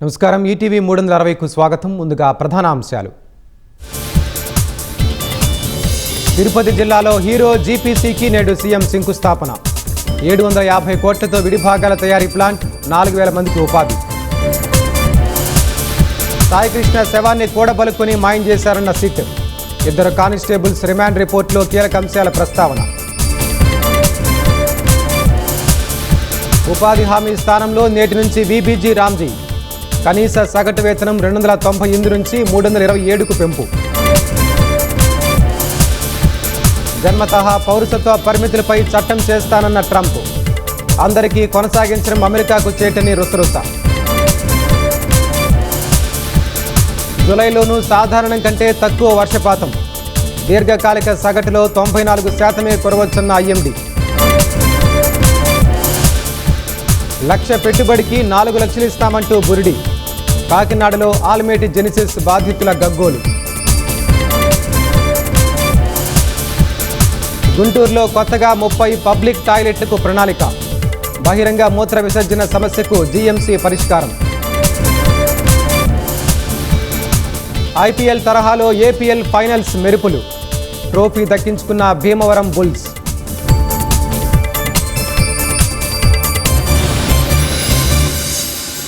నమస్కారం ఈటీవీ 360కు స్వాగతం. ముందుగా ప్రధాన అంశాలు. తిరుపతి జిల్లాలో హీరో జీపీసీకి నేడు సీఎం శంకుస్థాపన. 750 కోట్లతో విడిభాగాల తయారీ ప్లాంట్, 4000 మందికి ఉపాధి. సాయికృష్ణ శవాన్ని కూడబలుకొని మాయం చేశారన్న సిట్. 2 కానిస్టేబుల్స్ రిమాండ్ రిపోర్టులో కీలక అంశాల ప్రస్తావన. ఉపాధి హామీ స్థానంలో నేటి నుంచి వీబీజీ రామ్జీ. కనీస సగటు వేతనం 298 నుంచి 327కు పెంపు. జన్మతః పౌరసత్వ పరిమితులపై చట్టం చేస్తానన్న ట్రంప్. అందరికీ కొనసాగించడం అమెరికాకు చేటని రుసరుస. జూలైలోనూ సాధారణం కంటే తక్కువ వర్షపాతం. దీర్ఘకాలిక సగటులో 94% కురవచ్చన్న ఐఎండీ. 1,00,000 పెట్టుబడికి 4 లక్షలు ఇస్తామంటూ బురిడి. కాకినాడలో ఆల్మేటి జెనిసిస్ బాధితుల గగ్గోలు. గుంటూరులో కొత్తగా 30 పబ్లిక్ టాయిలెట్లకు ప్రణాళిక. బహిరంగ మూత్ర విసర్జన సమస్యకు జీఎంసీ పరిష్కారం. ఐపీఎల్ తరహాలో ఏపీఎల్ ఫైనల్స్ మెరుపులు. ట్రోఫీ దక్కించుకున్న భీమవరం బుల్స్.